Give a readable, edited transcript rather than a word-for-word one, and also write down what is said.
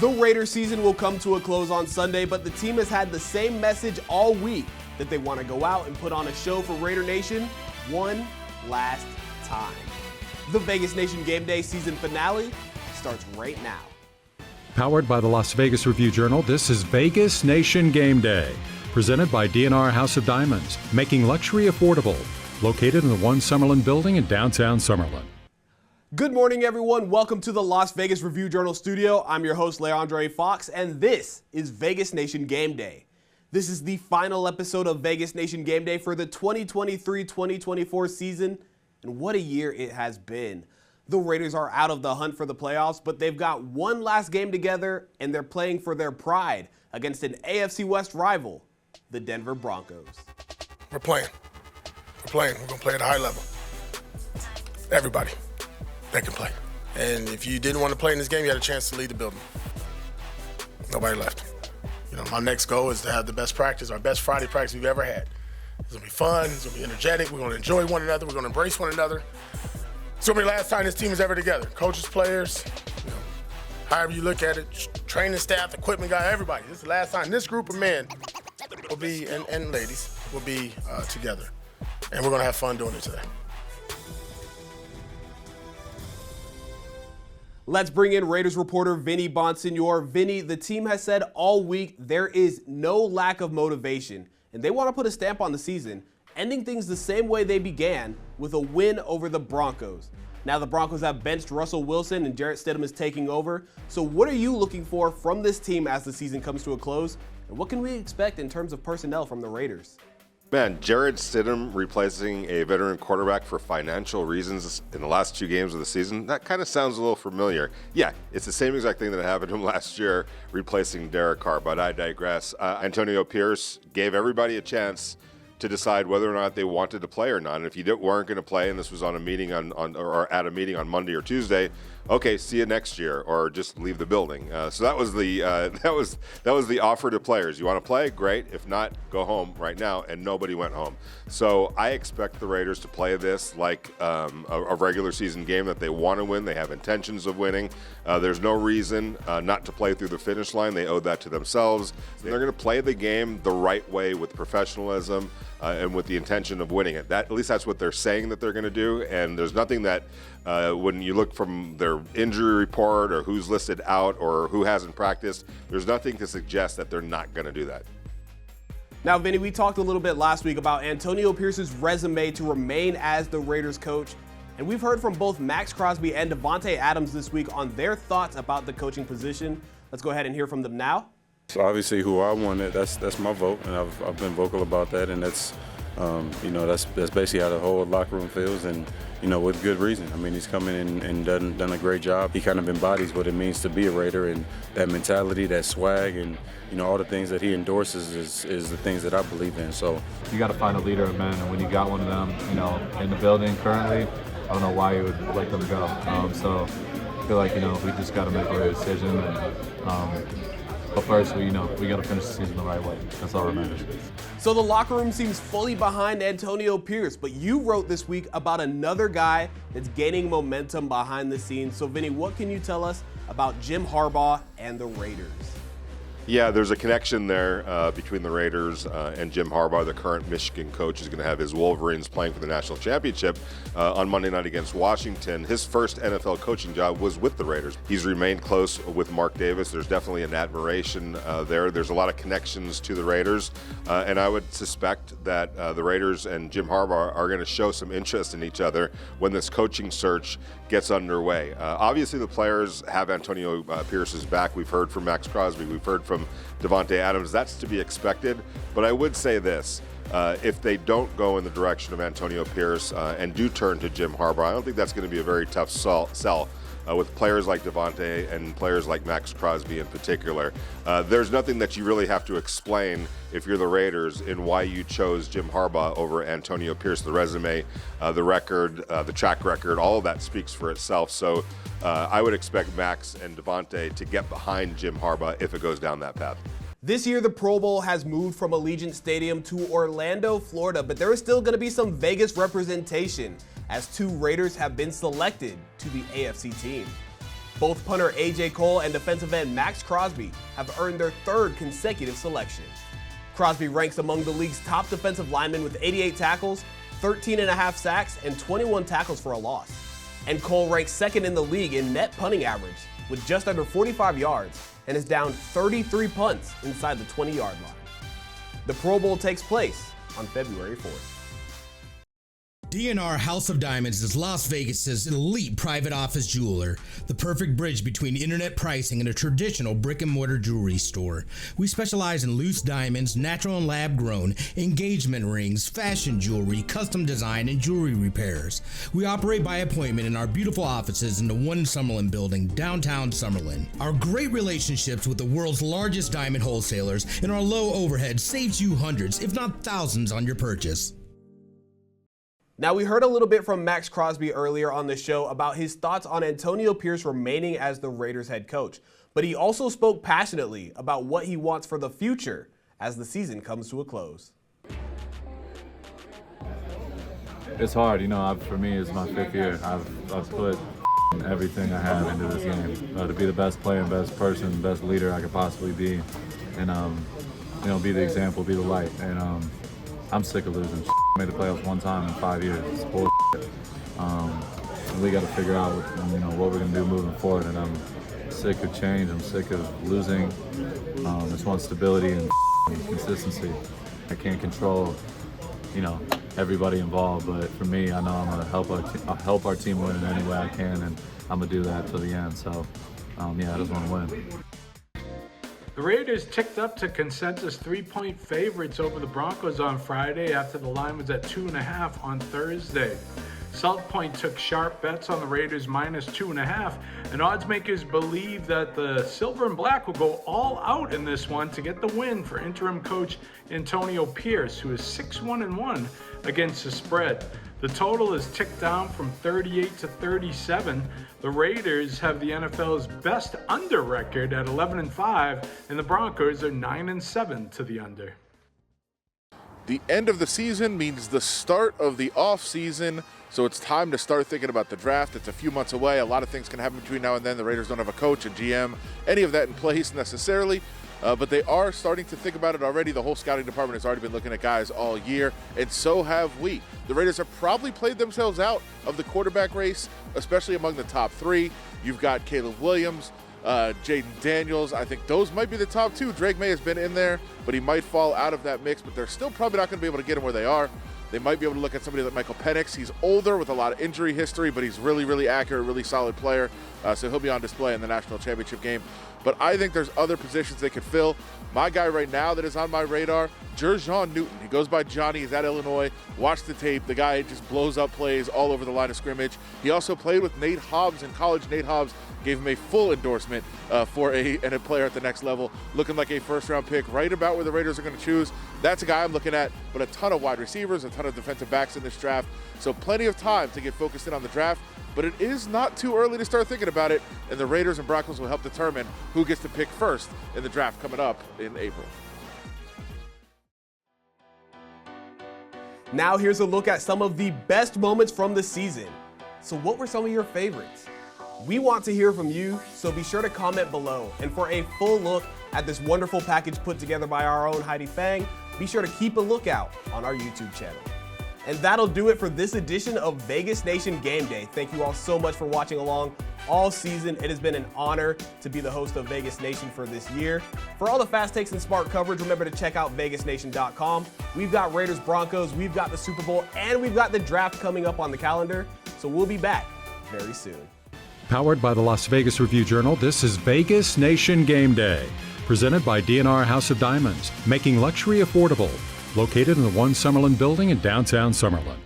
The Raiders season will come to a close on Sunday, but the team has had the same message all week that they want to go out and put on a show for Raider Nation one last time. The Vegas Nation Gameday season finale starts right now. Powered by the Las Vegas Review-Journal, this is Vegas Nation Gameday, presented by DNR House of Diamonds, making luxury affordable. Located in the One Summerlin building in downtown Summerlin. Good morning, everyone. Welcome to the Las Vegas Review-Journal studio. I'm your host, Leandre Fox, and this is Vegas Nation Gameday. This is the final episode of Vegas Nation Gameday for the 2023-2024 season, and what a year it has been. The Raiders are out of the hunt for the playoffs, but they've got one last game together, and they're playing for their pride against an AFC West rival, the Denver Broncos. We're playing. We're going to play at a high level. Everybody that can play. And if you didn't want to play in this game, you had a chance to leave the building. Nobody left. You know, my next goal is to have the best practice, our best Friday practice we've ever had. It's going to be fun. It's going to be energetic. We're going to enjoy one another. We're going to embrace one another. It's going to be the last time this team is ever together. Coaches, players, you know, however you look at it, training staff, equipment guy, everybody. This is the last time this group of men will be, and ladies, will be together. And we're going to have fun doing it today. Let's bring in Raiders reporter Vinny Bonsignore. Vinny, the team has said all week there is no lack of motivation, and they want to put a stamp on the season, ending things the same way they began, with a win over the Broncos. Now the Broncos have benched Russell Wilson and Jarrett Stidham is taking over. So what are you looking for from this team as the season comes to a close? And what can we expect in terms of personnel from the Raiders? Man, Jarrett Stidham replacing a veteran quarterback for financial reasons in the last two games of the season, that kind of sounds a little familiar. Yeah, it's the same exact thing that happened to him last year, replacing Derek Carr, but I digress. Antonio Pierce gave everybody a chance to decide whether or not they wanted to play or not. And if you weren't going to play, and this was on a meeting or at a meeting on Monday or Tuesday, okay, see you next year, or just leave the building. So that was the offer to players. You want to play? Great. If not, go home right now. And nobody went home. So I expect the Raiders to play this like a regular season game that they want to win. They have intentions of winning. There's no reason not to play through the finish line. They owe that to themselves. They're going to play the game the right way with professionalism and with the intention of winning it. At least that's what they're saying that they're going to do. And there's nothing that when you look from their injury report or who's listed out or who hasn't practiced, there's nothing to suggest that they're not going to do that. Now, Vinny, we talked a little bit last week about Antonio Pierce's resume to remain as the Raiders coach. And we've heard from both Maxx Crosby and Davante Adams this week on their thoughts about the coaching position. Let's go ahead and hear from them now. So obviously who I wanted, that's my vote, and I've been vocal about that, and that's that's basically how the whole locker room feels, and with good reason. I mean, he's come in and done a great job. He kind of embodies what it means to be a Raider, and that mentality, that swag, and all the things that he endorses is the things that I believe in. So you got to find a leader of men, and when you got one of them, in the building currently, I don't know why you would let them go. So I feel like we just got to make the right decision. And, but first, we got to finish the season the right way. That's all that matters. So the locker room seems fully behind Antonio Pierce, but you wrote this week about another guy that's gaining momentum behind the scenes. So Vinny, what can you tell us about Jim Harbaugh and the Raiders? Yeah, there's a connection there between the Raiders and Jim Harbaugh. The current Michigan coach is going to have his Wolverines playing for the national championship on Monday night against Washington. His first NFL coaching job was with the Raiders. He's remained close with Mark Davis. There's definitely an admiration there. There's a lot of connections to the Raiders, and I would suspect that the Raiders and Jim Harbaugh are going to show some interest in each other when this coaching search gets underway. Obviously, the players have Antonio Pierce's back. We've heard from Maxx Crosby. We've heard from Davante Adams. That's to be expected. But I would say this. If they don't go in the direction of Antonio Pierce and do turn to Jim Harbaugh, I don't think that's going to be a very tough sell with players like Davante and players like Maxx Crosby in particular. There's nothing that you really have to explain if you're the Raiders in why you chose Jim Harbaugh over Antonio Pierce. The resume, the record, the track record, all of that speaks for itself. So I would expect Max and Davante to get behind Jim Harbaugh if it goes down that path. This year, the Pro Bowl has moved from Allegiant Stadium to Orlando, Florida, but there is still going to be some Vegas representation as two Raiders have been selected to the AFC team. Both punter A.J. Cole and defensive end Max Crosby have earned their third consecutive selection. Crosby ranks among the league's top defensive linemen with 88 tackles, 13.5 sacks, and 21 tackles for a loss. And Cole ranks second in the league in net punting average with just under 45 yards and is down 33 punts inside the 20-yard line. The Pro Bowl takes place on February 4th. D&R House of Diamonds is Las Vegas's elite private office jeweler, the perfect bridge between internet pricing and a traditional brick-and-mortar jewelry store. We specialize in loose diamonds, natural and lab-grown, engagement rings, fashion jewelry, custom design, and jewelry repairs. We operate by appointment in our beautiful offices in the One Summerlin building, downtown Summerlin. Our great relationships with the world's largest diamond wholesalers and our low overhead saves you hundreds, if not thousands, on your purchase. Now, we heard a little bit from Max Crosby earlier on the show about his thoughts on Antonio Pierce remaining as the Raiders head coach, but he also spoke passionately about what he wants for the future as the season comes to a close. It's hard, for me, it's my 5th year. I've put everything I have into this game to be the best player, best person, best leader I could possibly be, and be the example, be the light. And I'm sick of losing. Made the playoffs one time in 5 years. It's bullshit. We got to figure out, what we're gonna do moving forward. And I'm sick of change. I'm sick of losing. I just want stability and consistency. I can't control, everybody involved. But for me, I know I'm gonna help our team win in any way I can, and I'm gonna do that till the end. So, I just want to win. The Raiders ticked up to consensus 3-point favorites over the Broncos on Friday after the line was at 2.5 on Thursday. South Point took sharp bets on the Raiders minus 2.5, and odds makers believe that the Silver and Black will go all out in this one to get the win for interim coach Antonio Pierce, who is 6-1-1 against the spread. The total is ticked down from 38 to 37. The Raiders have the NFL's best under record at 11-5, and the Broncos are 9-7 to the under. The end of the season means the start of the offseason, so it's time to start thinking about the draft. It's a few months away. A lot of things can happen between now and then. The Raiders don't have a coach, a GM, any of that in place necessarily. But they are starting to think about it already. The whole scouting department has already been looking at guys all year, and so have we. The Raiders have probably played themselves out of the quarterback race, especially among the top 3. You've got Caleb Williams, Jaden Daniels. I think those might be the top 2. Drake May has been in there, but he might fall out of that mix, but they're still probably not going to be able to get him where they are. They might be able to look at somebody like Michael Penix. He's older with a lot of injury history, but he's really, really accurate, really solid player. So he'll be on display in the national championship game. But I think there's other positions they could fill. My guy right now that is on my radar, Jer'Jon Newton. He goes by Johnny. He's at Illinois. Watch the tape. The guy just blows up plays all over the line of scrimmage. He also played with Nate Hobbs in college. Nate Hobbs gave him a full endorsement for a player at the next level, looking like a first-round pick, right about where the Raiders are going to choose. That's a guy I'm looking at, but a ton of wide receivers, a ton of defensive backs in this draft. So plenty of time to get focused in on the draft, but it is not too early to start thinking about it, and the Raiders and Broncos will help determine who gets to pick first in the draft coming up in April. Now here's a look at some of the best moments from the season. So what were some of your favorites? We want to hear from you, so be sure to comment below. And for a full look at this wonderful package put together by our own Heidi Fang, be sure to keep a lookout on our YouTube channel. And that'll do it for this edition of Vegas Nation Game Day. Thank you all so much for watching along all season. It has been an honor to be the host of Vegas Nation for this year. For all the fast takes and smart coverage, remember to check out vegasnation.com. We've got Raiders Broncos, we've got the Super Bowl, and we've got the draft coming up on the calendar. So we'll be back very soon. Powered by the Las Vegas Review-Journal, this is Vegas Nation Game Day. Presented by D&R House of Diamonds, making luxury affordable. Located in the One Summerlin building in downtown Summerlin.